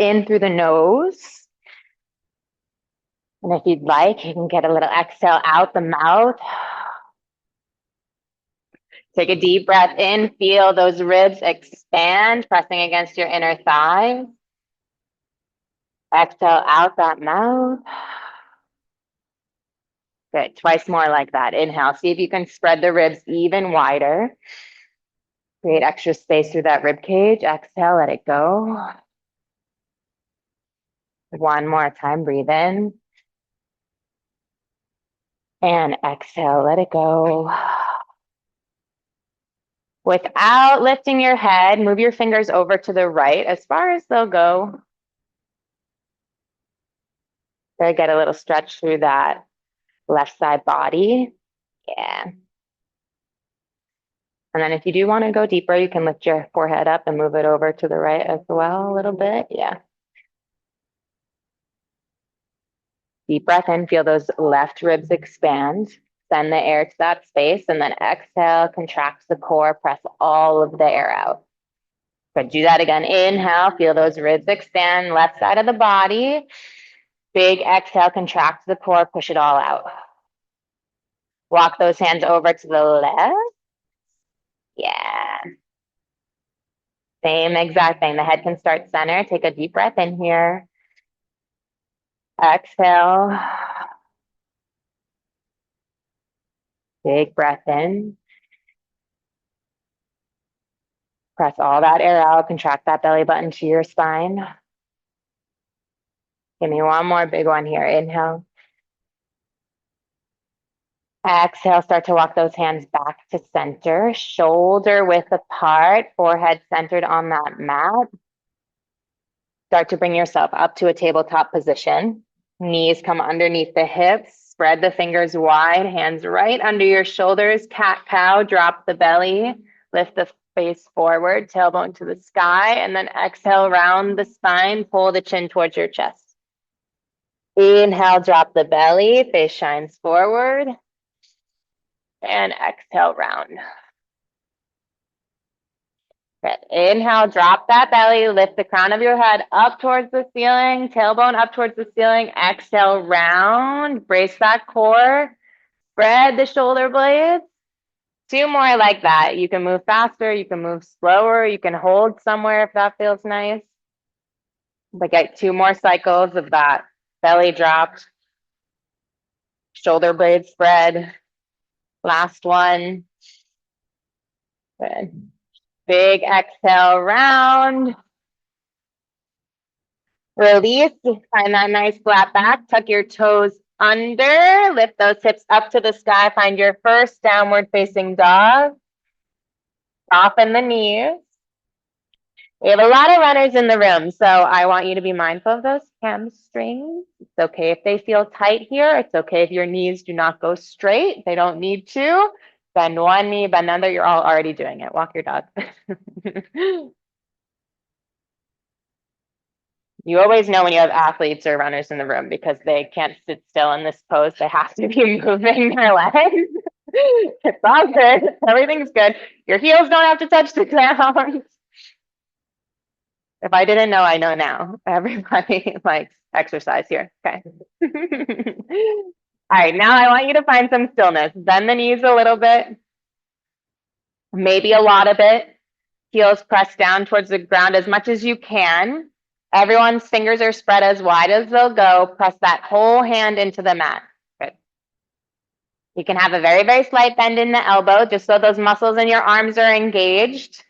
in through the nose. And if you'd like, you can get a little exhale out the mouth. Take a deep breath in, feel those ribs expand, pressing against your inner thigh. Exhale out that mouth. Good, twice more like that. Inhale, see if you can spread the ribs even wider. Create extra space through that rib cage. Exhale, let it go. One more time, breathe in. And exhale, let it go. Without lifting your head, move your fingers over to the right as far as they'll go. There, get a little stretch through that left side body. Yeah. And then if you do want to go deeper, you can lift your forehead up and move it over to the right as well a little bit. Yeah. Deep breath in, feel those left ribs expand. Send the air to that space, and then exhale, contract the core, press all of the air out. Good, do that again. Inhale, feel those ribs expand, left side of the body. Big exhale, contract the core, push it all out. Walk those hands over to the left. Yeah. Same exact thing. The head can start center. Take a deep breath in here. Exhale. Big breath in. Press all that air out. Contract that belly button to your spine. Give me one more big one here. Inhale. Exhale, start to walk those hands back to center. Shoulder width apart, forehead centered on that mat. Start to bring yourself up to a tabletop position. Knees come underneath the hips. Spread the fingers wide, hands right under your shoulders. Cat-cow, drop the belly. Lift the face forward, tailbone to the sky. And then exhale, round the spine. Pull the chin towards your chest. Inhale, drop the belly. Face shines forward. And exhale, round. Good. Inhale, drop that belly, lift the crown of your head up towards the ceiling, tailbone up towards the ceiling. Exhale, round, brace that core, spread the shoulder blades. Two more like that. You can move faster, you can move slower, you can hold somewhere if that feels nice. But get two more cycles of that. Belly dropped, shoulder blades spread. Last one. Good. Big exhale, round. Release, find that nice flat back, tuck your toes under, lift those hips up to the sky, find your first downward facing dog. Soften the knees. We have a lot of runners in the room, so I want you to be mindful of those hamstrings. It's okay if they feel tight here. It's okay if your knees do not go straight. They don't need to. Bend one knee, bend another. You're all already doing it. Walk your dog. You always know when you have athletes or runners in the room because they can't sit still in this pose. They have to be moving their legs. It's all good. Everything's good. Your heels don't have to touch the ground. If I didn't know, I know now. Everybody likes exercise here. Okay. All right, now I want you to find some stillness. Bend the knees a little bit, maybe a lot of it. Heels press down towards the ground as much as you can. Everyone's fingers are spread as wide as they'll go. Press that whole hand into the mat. Good. You can have a very, very slight bend in the elbow, just so those muscles in your arms are engaged.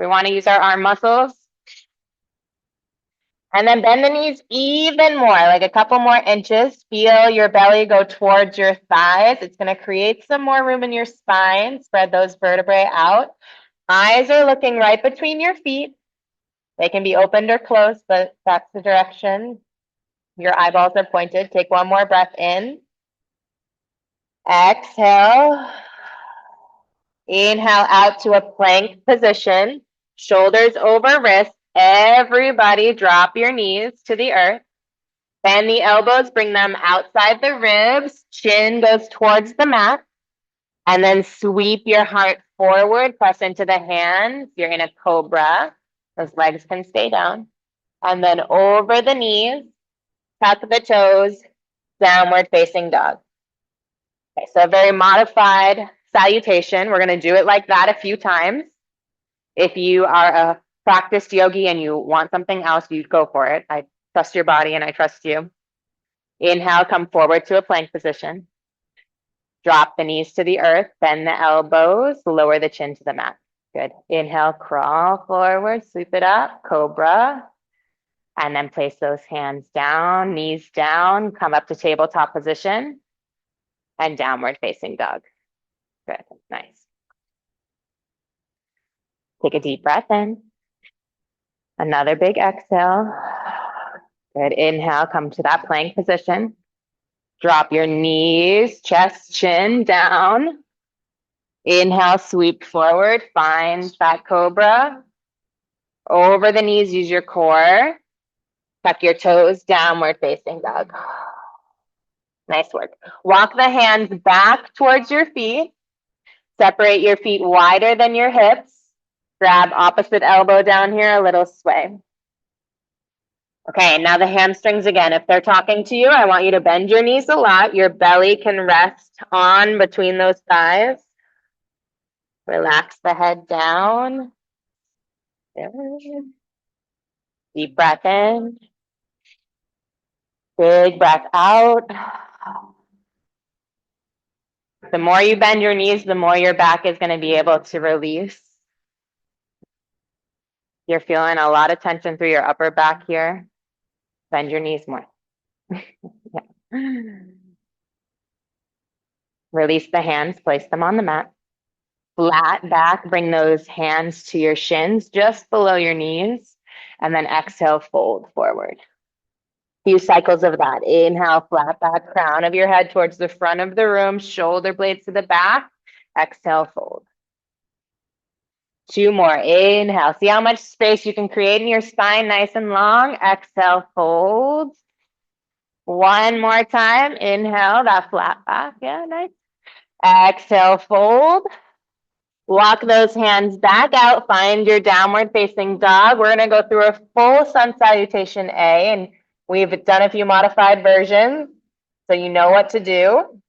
We want to use our arm muscles. And then bend the knees even more, like a couple more inches. Feel your belly go towards your thighs. It's going to create some more room in your spine. Spread those vertebrae out. Eyes are looking right between your feet. They can be opened or closed, but that's the direction. Your eyeballs are pointed. Take one more breath in. Exhale. Inhale out to a plank position. Shoulders over wrists. Everybody drop your knees to the earth. Bend the elbows, bring them outside the ribs. Chin goes towards the mat. And then sweep your heart forward. Press into the hands. You're in a cobra. Those legs can stay down. And then over the knees, tuck the toes, downward facing dog. Okay, so a very modified salutation. We're going to do it like that a few times. If you are a practiced yogi and you want something else, you go for it. I trust your body and I trust you. Inhale, come forward to a plank position. Drop the knees to the earth, bend the elbows, lower the chin to the mat. Good. Inhale, crawl forward, sweep it up, cobra. And then place those hands down, knees down, come up to tabletop position and downward facing dog. Good, nice. Take a deep breath in. Another big exhale. Good, inhale, come to that plank position. Drop your knees, chest, chin down. Inhale, sweep forward, find that cobra. Over the knees, use your core. Tuck your toes, downward facing dog. Nice work. Walk the hands back towards your feet. Separate your feet wider than your hips. Grab opposite elbow down here, a little sway. Okay, now the hamstrings again. If they're talking to you, I want you to bend your knees a lot. Your belly can rest on between those thighs. Relax the head down. Good. Deep breath in. Big breath out. The more you bend your knees, the more your back is going to be able to release. You're feeling a lot of tension through your upper back here. Bend your knees more. Yeah. Release the hands, place them on the mat. Flat back, bring those hands to your shins, just below your knees. And then exhale, fold forward. Few cycles of that. Inhale, flat back, crown of your head towards the front of the room, shoulder blades to the back. Exhale, fold. Two more. Inhale. See how much space you can create in your spine, nice and long. Exhale, fold. One more time. Inhale, that flat back. Yeah, nice. Exhale, fold. Walk those hands back out. Find your downward facing dog. We're going to go through a full sun salutation A, and we've done a few modified versions, so you know what to do.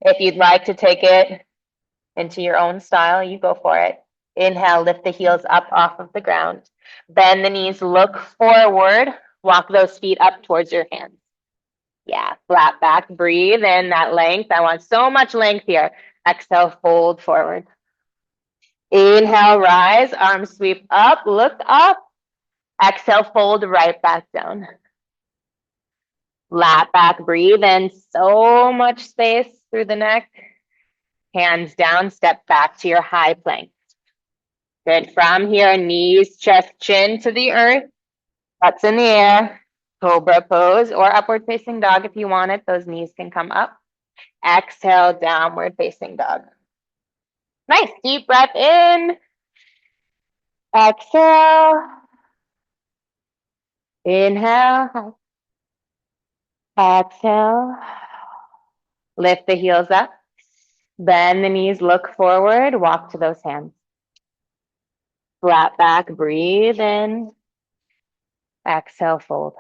If you'd like to take it into your own style, you go for it. Inhale, lift the heels up off of the ground. Bend the knees, look forward. Walk those feet up towards your hands. Yeah, flat back, breathe in that length. I want so much length here. Exhale, fold forward. Inhale, rise, arms sweep up, look up. Exhale, fold right back down. Flat back, breathe in, so much space through the neck. Hands down, step back to your high plank. Good, from here, knees, chest, chin to the earth. Butts in the air. Cobra pose or upward facing dog if you want it. Those knees can come up. Exhale, downward facing dog. Nice, deep breath in. Exhale. Inhale. Exhale. Lift the heels up. Bend the knees, look forward, walk to those hands. Flat back, breathe in. Exhale, fold.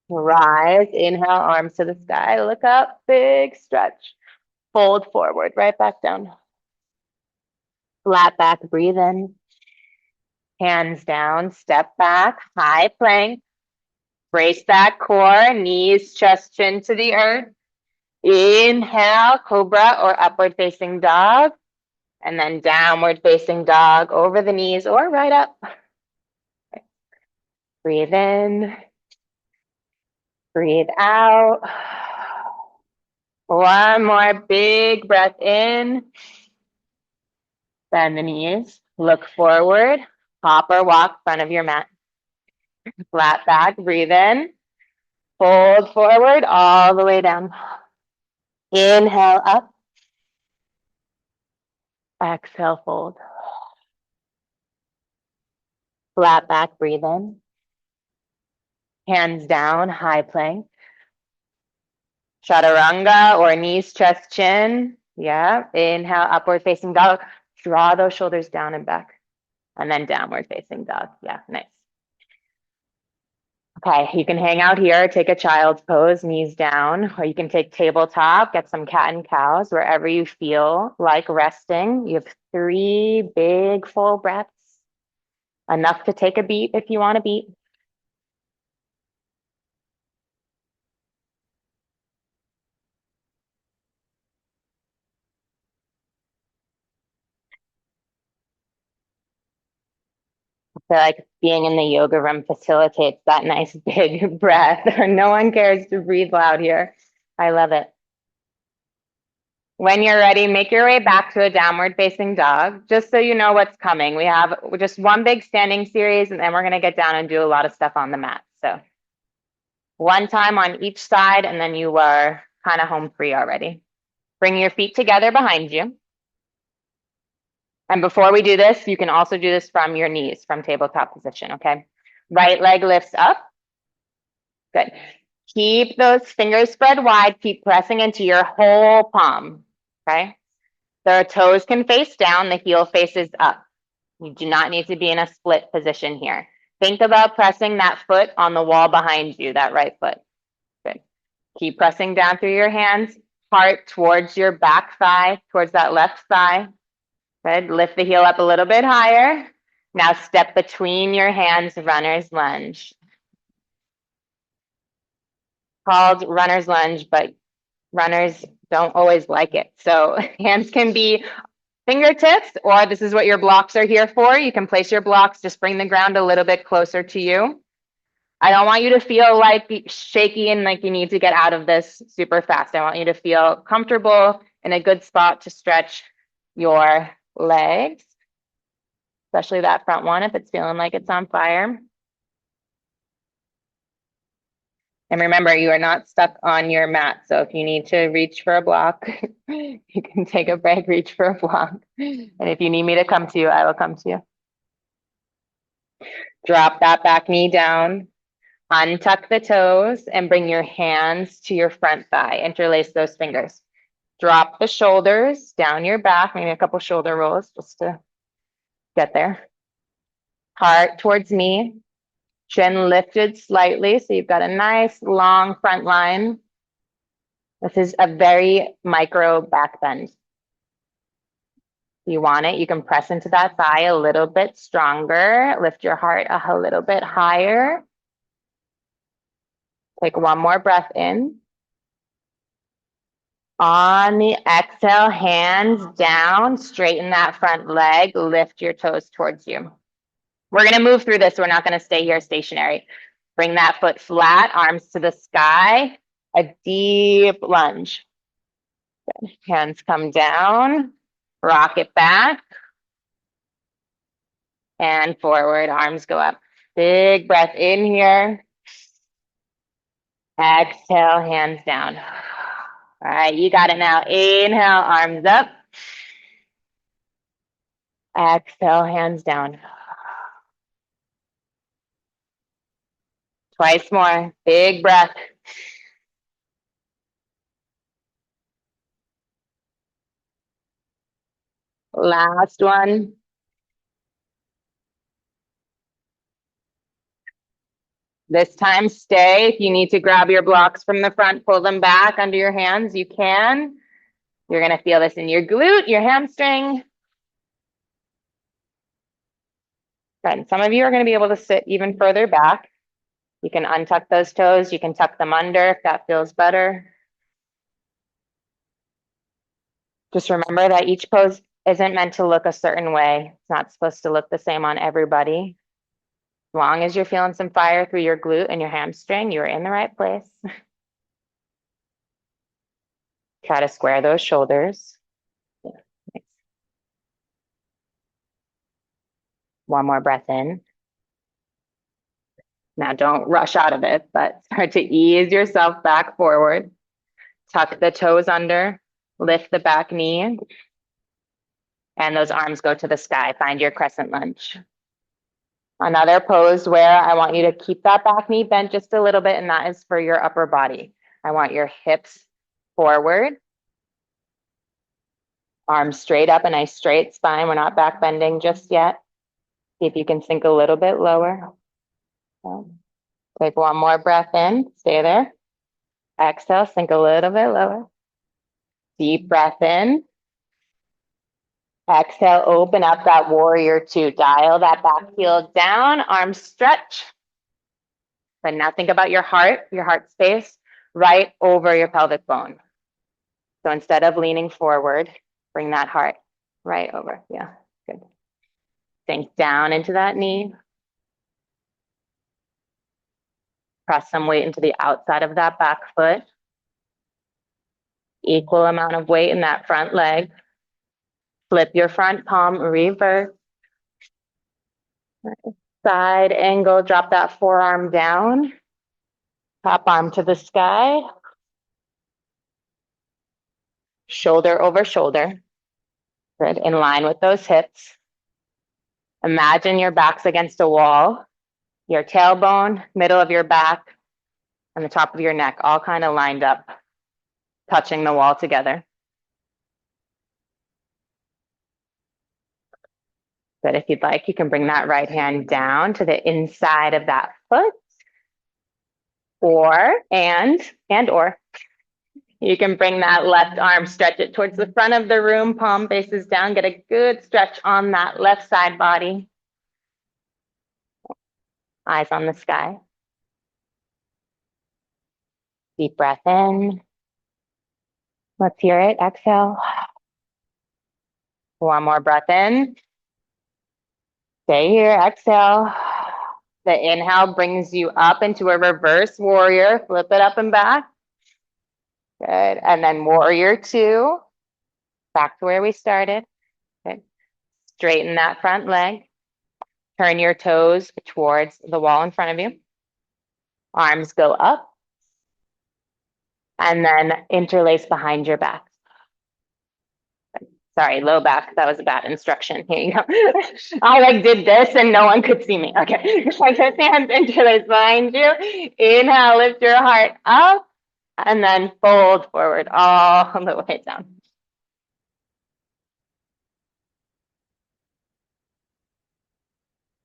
Rise, inhale, arms to the sky, look up, big stretch. Fold forward, right back down. Flat back, breathe in. Hands down, step back, high plank. Brace that core, knees, chest, chin to the earth. Inhale, cobra or upward facing dog. And then downward facing dog over the knees or right up. Breathe in. Breathe out. One more big breath in. Bend the knees. Look forward. Hop or walk front of your mat. Flat back. Breathe in. Fold forward all the way down. Inhale up. Exhale, fold. Flat back. Breathe in. Hands down. High plank. Chaturanga or knees, chest, chin. Yeah. Inhale, upward facing dog. Draw those shoulders down and back. And then downward facing dog. Yeah, nice. Okay, you can hang out here, take a child's pose, knees down, or you can take tabletop, get some cat and cows, wherever you feel like resting. You have 3 big full breaths, enough to take a beat if you want to beat. I feel like being in the yoga room facilitates that nice big breath. No one cares to breathe loud here. I love it. When you're ready, make your way back to a downward facing dog, just so you know what's coming. We have just one big standing series, and then we're going to get down and do a lot of stuff on the mat. So one time on each side, and then you are kind of home free already. Bring your feet together behind you. And before we do this, you can also do this from your knees, from tabletop position, okay? Right leg lifts up. Good. Keep those fingers spread wide. Keep pressing into your whole palm, okay? The toes can face down, the heel faces up. You do not need to be in a split position here. Think about pressing that foot on the wall behind you, that right foot. Good. Keep pressing down through your hands, heart towards your back thigh, towards that left thigh. Good. Lift the heel up a little bit higher. Now step between your hands, runner's lunge. Called runner's lunge, but runners don't always like it. So hands can be fingertips, or this is what your blocks are here for. You can place your blocks, just bring the ground a little bit closer to you. I don't want you to feel like shaky and like you need to get out of this super fast. I want you to feel comfortable in a good spot to stretch your legs, especially that front one if it's feeling like it's on fire. And remember, you are not stuck on your mat. So if you need to reach for a block, you can take a break, reach for a block. And if you need me to come to you, I will come to you. Drop that back knee down, untuck the toes, and bring your hands to your front thigh. Interlace those fingers. Drop the shoulders down your back, maybe a couple shoulder rolls just to get there. Heart towards knee, chin lifted slightly, so you've got a nice long front line. This is a very micro back bend. If you want it, you can press into that thigh a little bit stronger. Lift your heart a little bit higher. Take one more breath in. On the exhale, hands down, straighten that front leg, lift your toes towards you. We're going to move through this. We're not going to stay here stationary. Bring that foot flat, arms to the sky, a deep lunge. Good. Hands come down, rock it back, and forward, arms go up. Big breath in here. Exhale, hands down. All right, you got it now. Inhale, arms up. Exhale, hands down. Twice more. Big breath. Last one. This time, stay. If you need to grab your blocks from the front, pull them back under your hands, you can. You're going to feel this in your glute, your hamstring. Good. Some of you are going to be able to sit even further back. You can untuck those toes. You can tuck them under if that feels better. Just remember that each pose isn't meant to look a certain way. It's not supposed to look the same on everybody. As long as you're feeling some fire through your glute and your hamstring, you're in the right place. Try to square those shoulders. Yeah. Nice. One more breath in. Now don't rush out of it, but start to ease yourself back forward. Tuck the toes under, lift the back knee, and those arms go to the sky. Find your crescent lunge. Another pose where I want you to keep that back knee bent just a little bit, and that is for your upper body. I want your hips forward, arms straight up, a nice straight spine. We're not back bending just yet. See if you can sink a little bit lower. Take one more breath in, stay there. Exhale, sink a little bit lower. Deep breath in. Exhale, open up that warrior two. Dial that back heel down, arms stretch. But now think about your heart space right over your pelvic bone. So instead of leaning forward, bring that heart right over. Yeah, good. Sink down into that knee. Press some weight into the outside of that back foot. Equal amount of weight in that front leg. Flip your front palm, reverse. Side angle, drop that forearm down. Top arm to the sky. Shoulder over shoulder. Good, in line with those hips. Imagine your back's against a wall. Your tailbone, middle of your back, and the top of your neck all kind of lined up, touching the wall together. But if you'd like, you can bring that right hand down to the inside of that foot, or you can bring that left arm, stretch it towards the front of the room, palm faces down, get a good stretch on that left side body. Eyes on the sky. Deep breath in. Let's hear it. Exhale. One more breath in. Stay here. Exhale. The inhale brings you up into a reverse warrior. Flip it up and back. Good. And then warrior two. Back to where we started. Good. Straighten that front leg. Turn your toes towards the wall in front of you. Arms go up. And then interlace behind your back. Sorry, low back. That was a bad instruction. Here you go. I did this and no one could see me. Okay. Like those hands interlace behind you. Inhale, lift your heart up and then fold forward all the way down.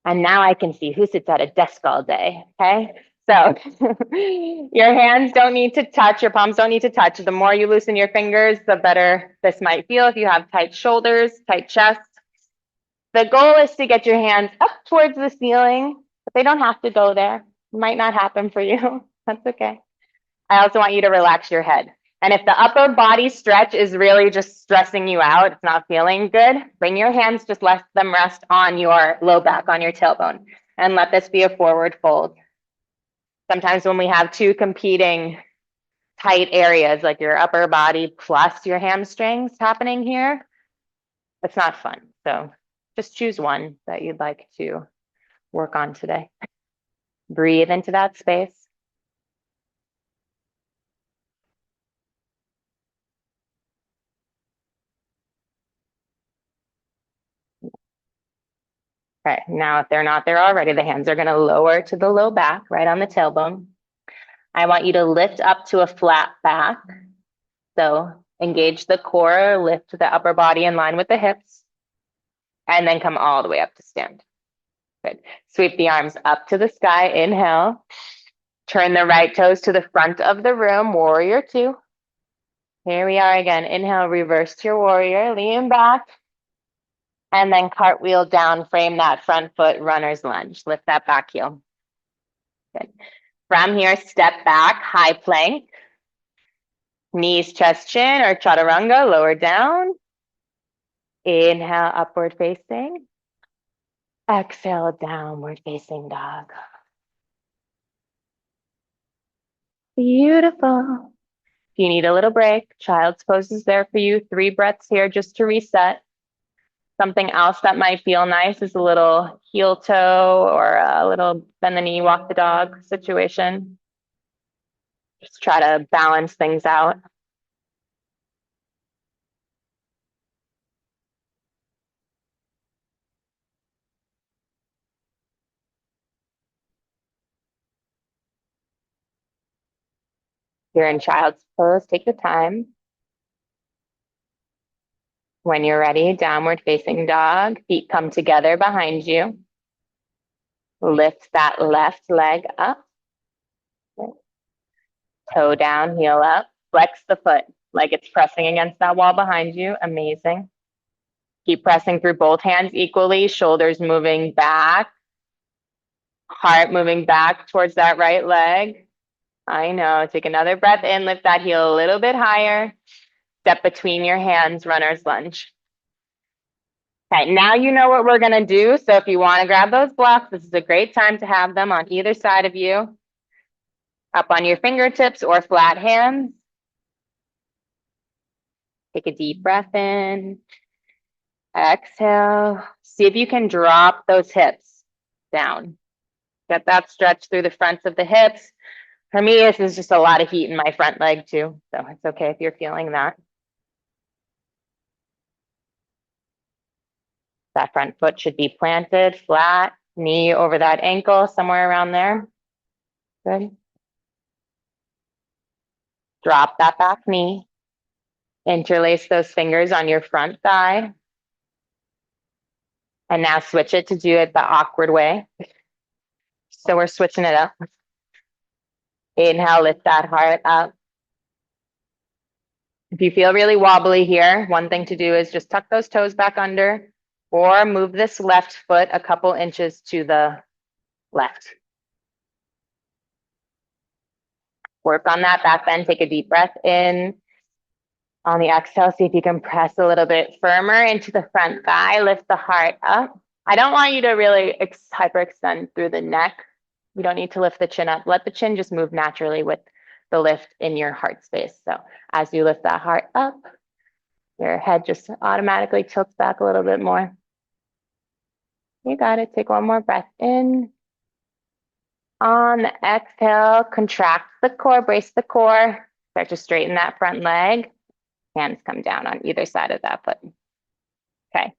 And now I can see who sits at a desk all day. Okay. So your hands don't need to touch, your palms don't need to touch. The more you loosen your fingers, the better this might feel if you have tight shoulders, tight chest. The goal is to get your hands up towards the ceiling, but they don't have to go there. It might not happen for you. That's okay. I also want you to relax your head. And if the upper body stretch is really just stressing you out, it's not feeling good, bring your hands, just let them rest on your low back, on your tailbone, and let this be a forward fold. Sometimes when we have two competing tight areas, like your upper body plus your hamstrings happening here, it's not fun. So just choose one that you'd like to work on today. Breathe into that space. Okay, now if they're not there already, the hands are going to lower to the low back, right on the tailbone. I want you to lift up to a flat back. So engage the core, lift the upper body in line with the hips, and then come all the way up to stand. Good. Sweep the arms up to the sky. Inhale. Turn the right toes to the front of the room. Warrior two. Here we are again. Inhale, reverse to your warrior. Lean back. And then cartwheel down. Frame that front foot. Runner's lunge. Lift that back heel. Good. From here, step back. High plank. Knees, chest, chin, or chaturanga. Lower down. Inhale, upward facing. Exhale, downward facing dog. Beautiful. If you need a little break, child's pose is there for you. 3 breaths here just to reset. Something else that might feel nice is a little heel toe or a little bend the knee, walk the dog situation. Just try to balance things out. You're in child's pose, take your time. When you're ready, downward facing dog, feet come together behind you. Lift that left leg up. Toe down, heel up. Flex the foot like it's pressing against that wall behind you. Amazing. Keep pressing through both hands equally, shoulders moving back, heart moving back towards that right leg. I know. Take another breath in, lift that heel a little bit higher. Step between your hands, runner's lunge. Okay, now you know what we're gonna do. So if you wanna grab those blocks, this is a great time to have them on either side of you. Up on your fingertips or flat hands. Take a deep breath in. Exhale. See if you can drop those hips down. Get that stretch through the fronts of the hips. For me, this is just a lot of heat in my front leg too. So it's okay if you're feeling that. That front foot should be planted flat, knee over that ankle, somewhere around there. Good. Drop that back knee. Interlace those fingers on your front thigh. And now switch it to do it the awkward way. So we're switching it up. Inhale, lift that heart up. If you feel really wobbly here, one thing to do is just tuck those toes back under or move this left foot a couple inches to the left. Work on that back bend. Take a deep breath in. On the exhale, see if you can press a little bit firmer into the front thigh. Lift the heart up. I don't want you to really hyperextend through the neck. You don't need to lift the chin up. Let the chin just move naturally with the lift in your heart space. So as you lift that heart up, your head just automatically tilts back a little bit more. You got it. Take one more breath in. On the exhale, contract the core, brace the core. Start to straighten that front leg. Hands come down on either side of that foot. Okay.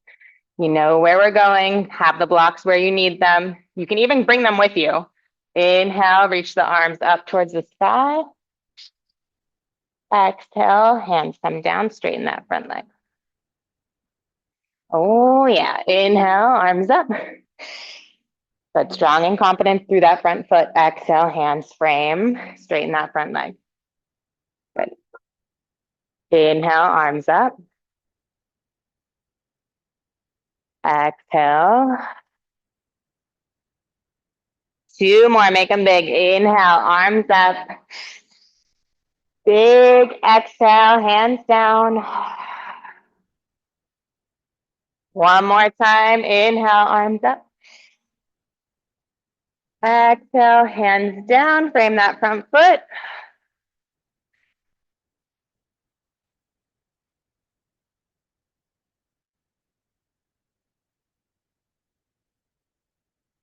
You know where we're going. Have the blocks where you need them. You can even bring them with you. Inhale, reach the arms up towards the sky. Exhale, hands come down, straighten that front leg. Oh yeah, inhale, arms up. But strong and confident through that front foot. Exhale, hands frame, straighten that front leg. Good. Inhale, arms up. Exhale. Two more, make them big. Inhale, arms up. Big exhale, hands down. One more time. Inhale, arms up. Exhale, hands down. Frame that front foot.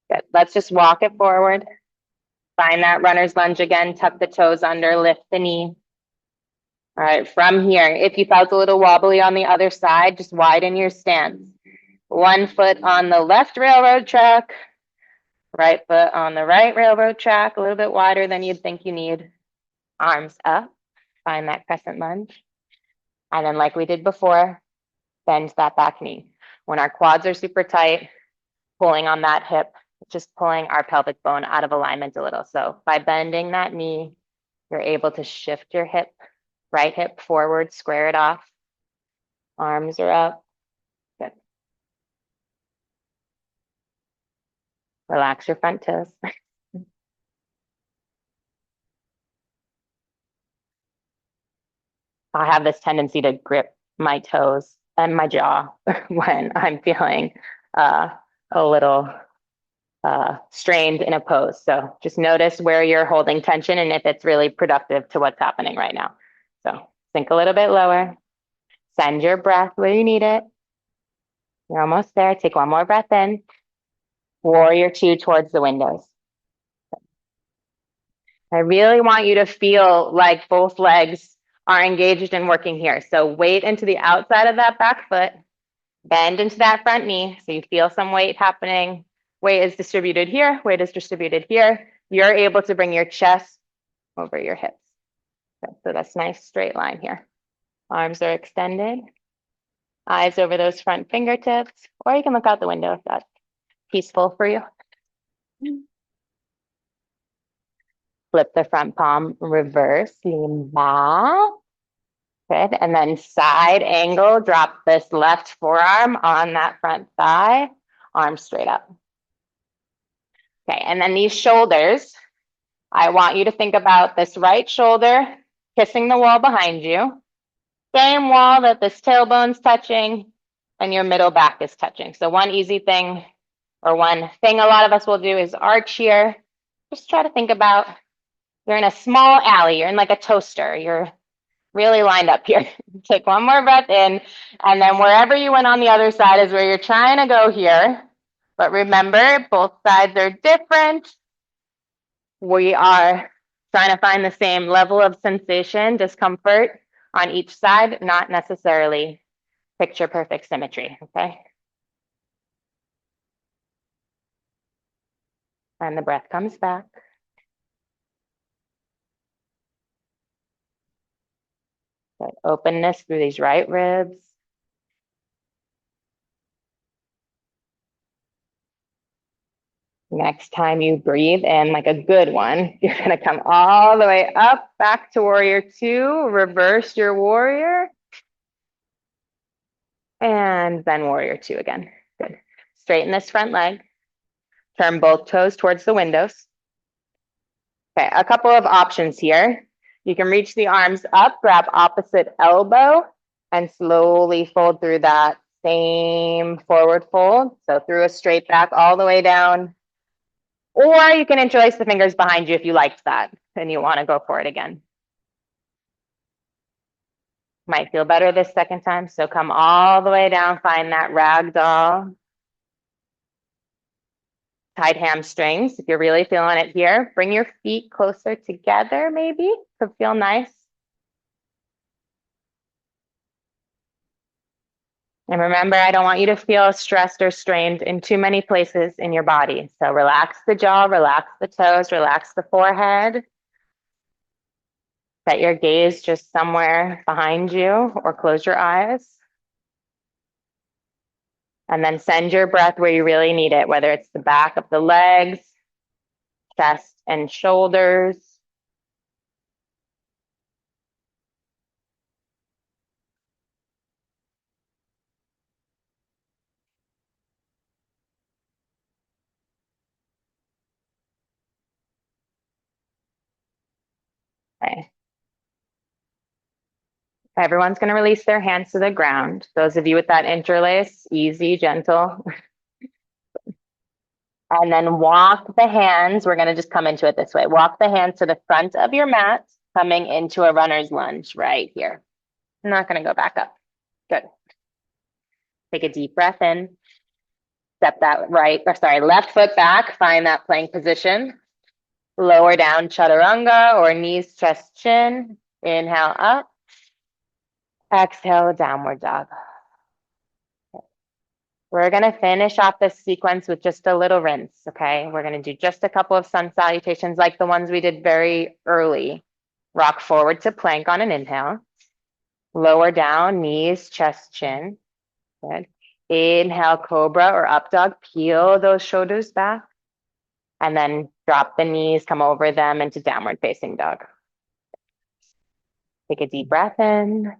Good. Let's just walk it forward. Find that runner's lunge again. Tuck the toes under, lift the knee. All right, from here, if you felt a little wobbly on the other side, just widen your stance. One foot on the left railroad track, right foot on the right railroad track, a little bit wider than you'd think you need. Arms up, find that crescent lunge. And then like we did before, bend that back knee. When our quads are super tight, pulling on that hip, just pulling our pelvic bone out of alignment a little. So by bending that knee, you're able to shift your hip, right hip forward, square it off. Arms are up. Good. Relax your front toes. I have this tendency to grip my toes and my jaw when I'm feeling a little strained in a pose. So just notice where you're holding tension and if it's really productive to what's happening right now. So sink a little bit lower. Send your breath where you need it. You're almost there. Take one more breath in. Warrior two towards the windows. I really want you to feel like both legs are engaged and working here. So weight into the outside of that back foot, bend into that front knee. So you feel some weight happening. Weight is distributed here, weight is distributed here. You're able to bring your chest over your hips. So that's nice straight line here. Arms are extended. Eyes over those front fingertips, or you can look out the window if that's peaceful for you. Flip the front palm, reverse, lean back. Good. And then side angle, drop this left forearm on that front thigh, arm straight up. Okay. And then these shoulders, I want you to think about this right shoulder kissing the wall behind you. Same wall that this tailbone's touching and your middle back is touching. So one easy thing or one thing a lot of us will do is arch here. Just try to think about you're in a small alley, you're in like a toaster, you're really lined up here. Take one more breath in, and then wherever you went on the other side is where you're trying to go here. But remember, both sides are different. We are trying to find the same level of sensation, discomfort on each side, not necessarily picture perfect symmetry, okay? And the breath comes back. Good openness through these right ribs. Next time you breathe in like a good one, you're gonna come all the way up, back to warrior two, reverse your warrior, and then warrior two again. Good. Straighten this front leg. Turn both toes towards the windows. Okay, a couple of options here. You can reach the arms up, grab opposite elbow, and slowly fold through that same forward fold. So through a straight back all the way down. Or you can interlace the fingers behind you if you liked that and you want to go for it again. Might feel better this second time. So come all the way down, find that ragdoll. Tight hamstrings. If you're really feeling it here, bring your feet closer together, maybe. Could feel nice. And remember, I don't want you to feel stressed or strained in too many places in your body. So relax the jaw, relax the toes, relax the forehead. Set your gaze just somewhere behind you or close your eyes. And then send your breath where you really need it, whether it's the back of the legs, chest and shoulders. Okay. Everyone's going to release their hands to the ground. Those of you with that interlace, easy, gentle. And then walk the hands. We're going to just come into it this way. Walk the hands to the front of your mat, coming into a runner's lunge right here. I'm not going to go back up. Good. Take a deep breath in. Step that left foot back. Find that plank position. Lower down chaturanga or knees, chest, chin. Inhale up. Exhale, downward dog. We're going to finish off this sequence with just a little rinse, okay? We're going to do just a couple of sun salutations like the ones we did very early. Rock forward to plank on an inhale. Lower down, knees, chest, chin. Good. Inhale, cobra or up dog. Peel those shoulders back. And then drop the knees, come over them into downward facing dog. Take a deep breath in.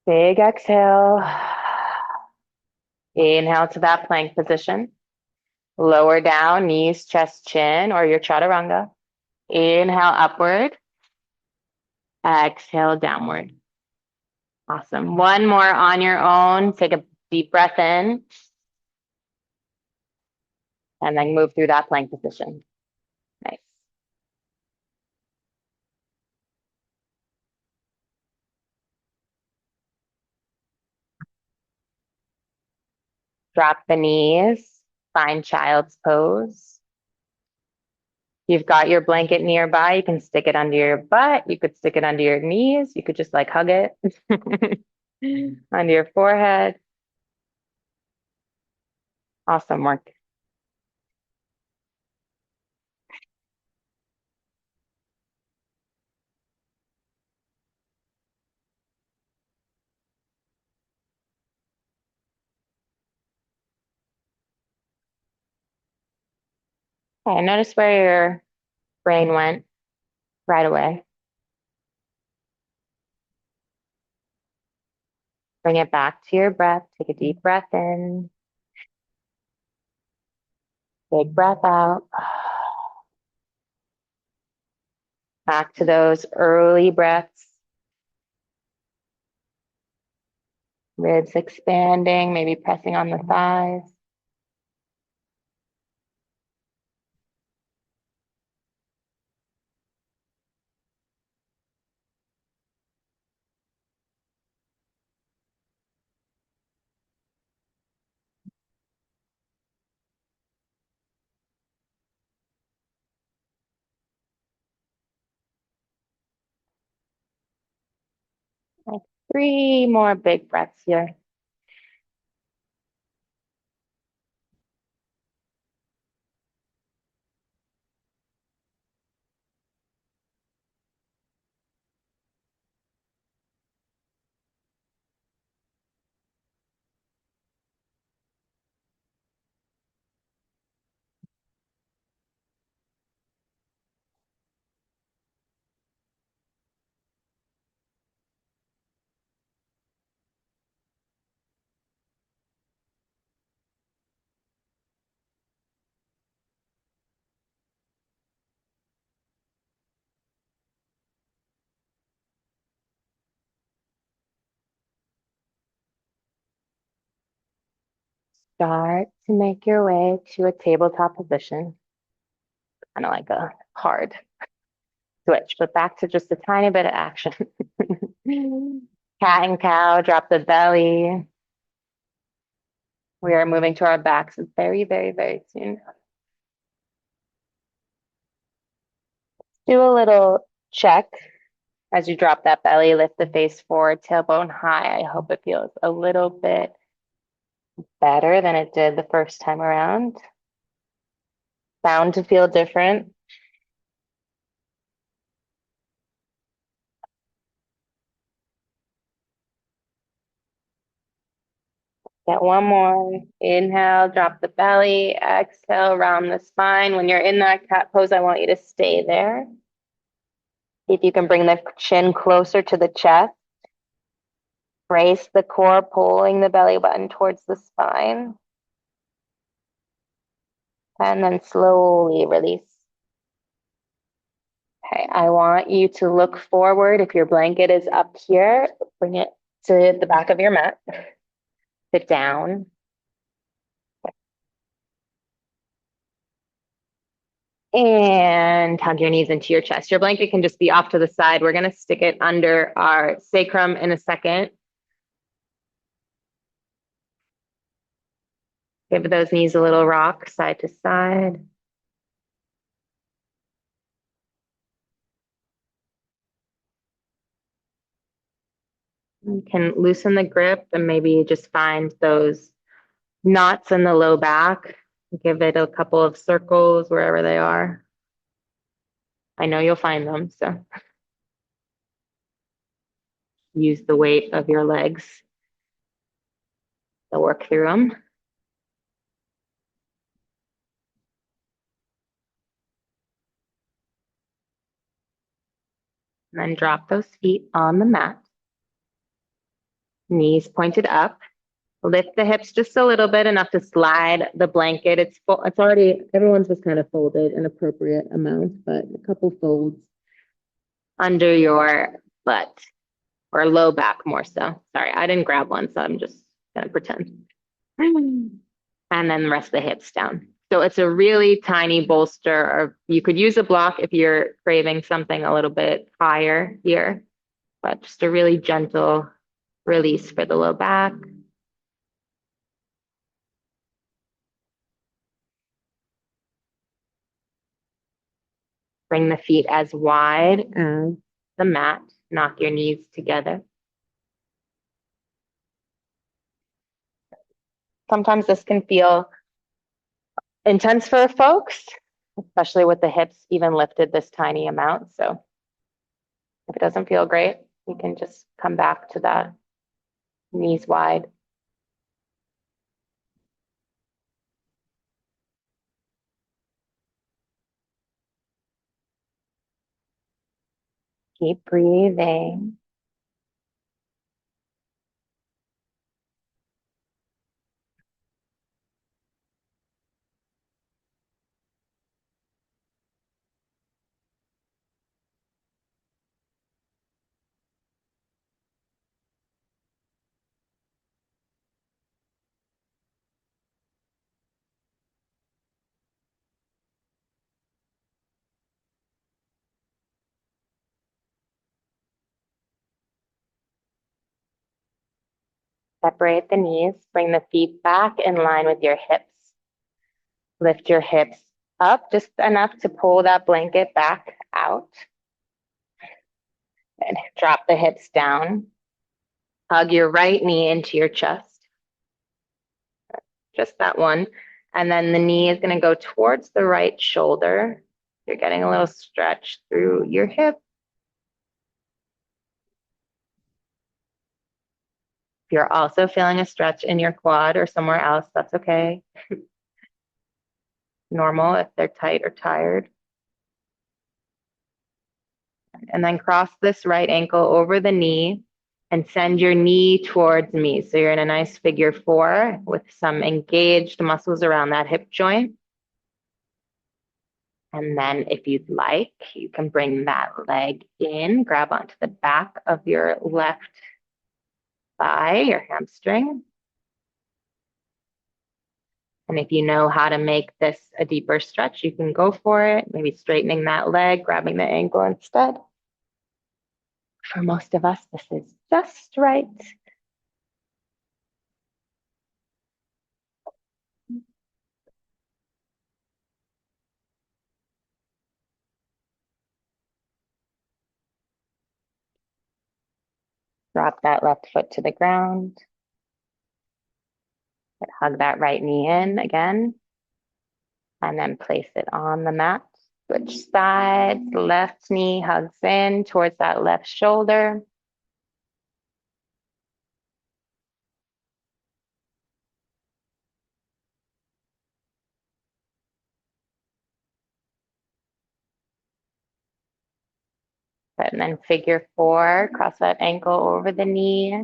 Big exhale. Inhale to that plank position. Lower down, knees, chest, chin, or your chaturanga. Inhale upward. Exhale downward. Awesome. One more on your own. Take a deep breath in. And then move through that plank position. Nice. Drop the knees. Find child's pose. You've got your blanket nearby. You can stick it under your butt. You could stick it under your knees. You could just like hug it under your forehead. Awesome work. Okay, notice where your Brain went right away. Bring it back to your breath. Take a deep breath in. Big breath out. Back to those early breaths. Ribs expanding, maybe pressing on the thighs. Like 3 more big breaths here. Start to make your way to a tabletop position. Kind of like a hard switch, but back to just a tiny bit of action. Cat and cow, drop the belly. We are moving to our backs very, very, very soon. Do a little check as you drop that belly, lift the face forward, tailbone high. I hope it feels a little bit better than it did the first time around. Bound to feel different. Get one more. Inhale, drop the belly. Exhale, round the spine. When you're in that cat pose, I want you to stay there. See if you can bring the chin closer to the chest. Brace the core, pulling the belly button towards the spine. And then slowly release. Okay, I want you to look forward. If your blanket is up here, bring it to the back of your mat. Sit down. And hug your knees into your chest. Your blanket can just be off to the side. We're going to stick it under our sacrum in a second. Give those knees a little rock side to side. You can loosen the grip and maybe just find those knots in the low back. Give it a couple of circles wherever they are. I know you'll find them, so use the weight of your legs to work through them. And then drop those feet on the mat. Knees pointed up. Lift the hips just a little bit, enough to slide the blanket. It's full, it's already, everyone's was kind of folded an appropriate amount, but a couple folds under your butt or low back more so. Sorry, I didn't grab one, so I'm just gonna pretend. And then rest the hips down. So it's a really tiny bolster, or you could use a block if you're craving something a little bit higher here, but just a really gentle release for the low back. Bring the feet as wide as the mat. Knock your knees together. Sometimes this can feel intense for folks, especially with the hips even lifted this tiny amount. So if it doesn't feel great, you can just come back to that knees wide. Keep breathing. Separate the knees, bring the feet back in line with your hips. Lift your hips up just enough to pull that blanket back out. And drop the hips down. Hug your right knee into your chest. Just that one. And then the knee is going to go towards the right shoulder. You're getting a little stretch through your hip. If you're also feeling a stretch in your quad or somewhere else, that's okay. Normal if they're tight or tired. And then cross this right ankle over the knee and send your knee towards me. So you're in a nice figure four with some engaged muscles around that hip joint. And then if you'd like, you can bring that leg in, grab onto the back of your left thigh, your hamstring. And if you know how to make this a deeper stretch, you can go for it. Maybe straightening that leg, grabbing the ankle instead. For most of us, this is just right. Drop that left foot to the ground. Hug that right knee in again. And then place it on the mat. Switch sides, left knee hugs in towards that left shoulder. And then figure four, cross that ankle over the knee.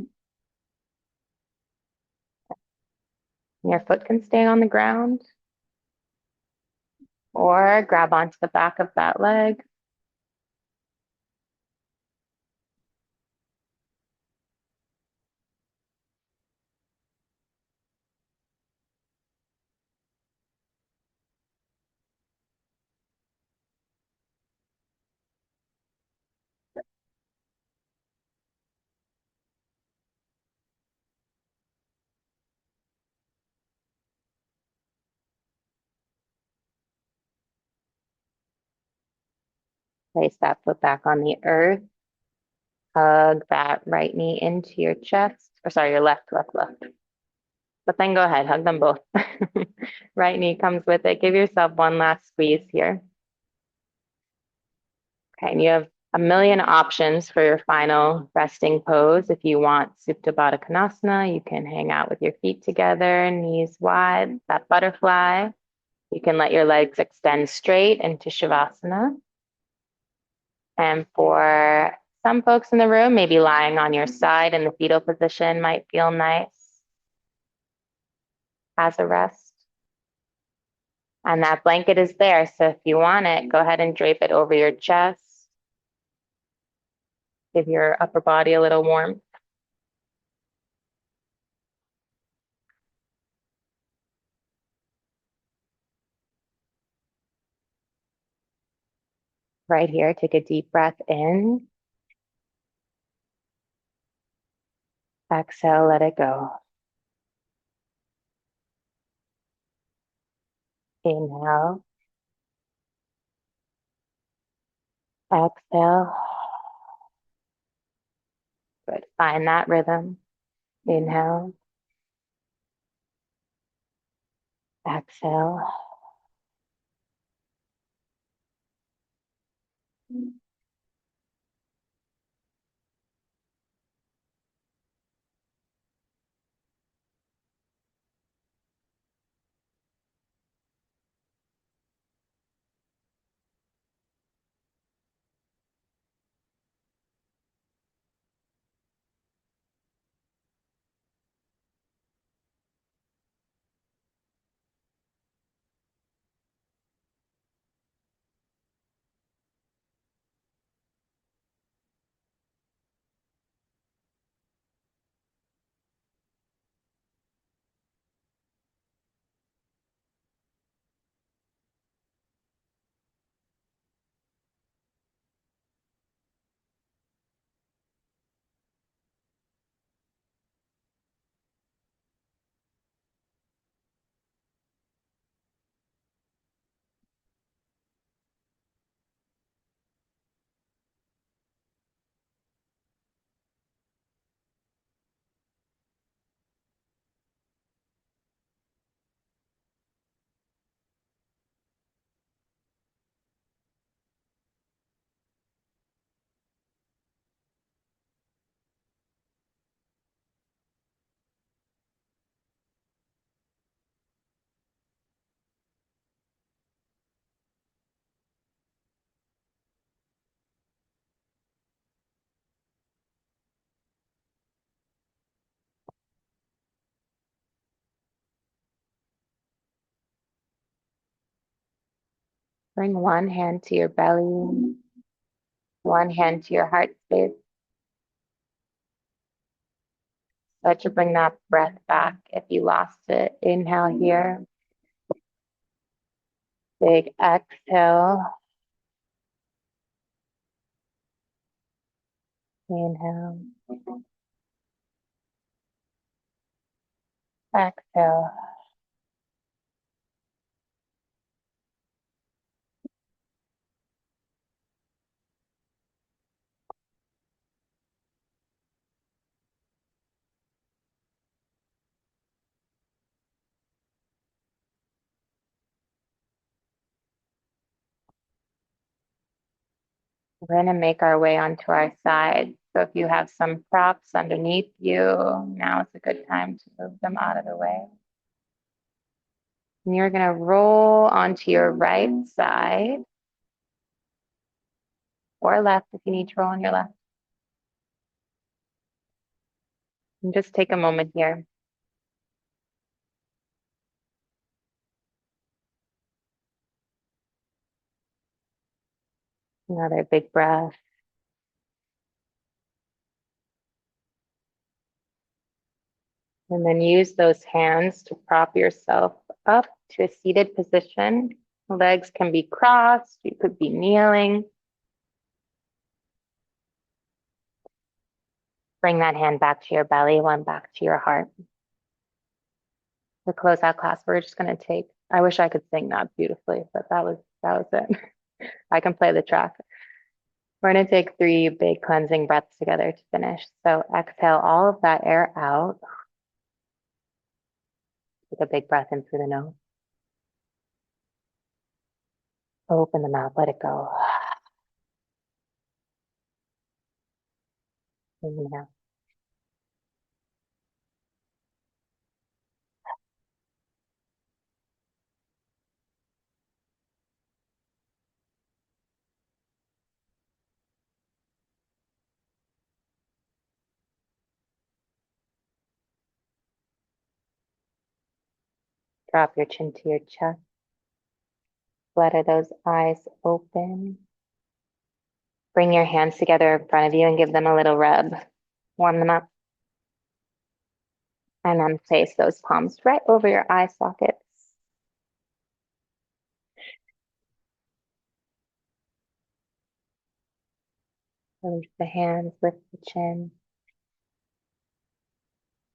Your foot can stay on the ground or grab onto the back of that leg. Place that foot back on the earth. Hug that right knee into your chest, or sorry, your left. But then go ahead, hug them both. Right knee comes with it. Give yourself one last squeeze here. Okay, and you have a million options for your final resting pose. If you want Supta Baddha Konasana, you can hang out with your feet together, knees wide, that butterfly. You can let your legs extend straight into Shavasana. And for some folks in the room, maybe lying on your side in the fetal position might feel nice as a rest. And that blanket is there. So if you want it, go ahead and drape it over your chest. Give your upper body a little warmth. Right here, take a deep breath in. Exhale, let it go. Inhale. Exhale. Good. Find that rhythm. Inhale. Exhale. Bring one hand to your belly, one hand to your heart space. Start to bring that breath back if you lost it. Inhale here. Big exhale. Inhale. Exhale. We're going to make our way onto our side. So if you have some props underneath you, now is a good time to move them out of the way. And you're going to roll onto your right side or left if you need to roll on your left. And just take a moment here. Another big breath. And then use those hands to prop yourself up to a seated position. Legs can be crossed, you could be kneeling. Bring that hand back to your belly, one back to your heart. To close out class, we're just going to take, I wish I could sing that beautifully, but that was it. I can play the track. We're going to take 3 big cleansing breaths together to finish. So exhale all of that air out. Take a big breath in through the nose. Open the mouth, let it go. Inhale. Drop your chin to your chest. Flutter those eyes open. Bring your hands together in front of you and give them a little rub. Warm them up. And then place those palms right over your eye sockets. Release the hands, lift the chin.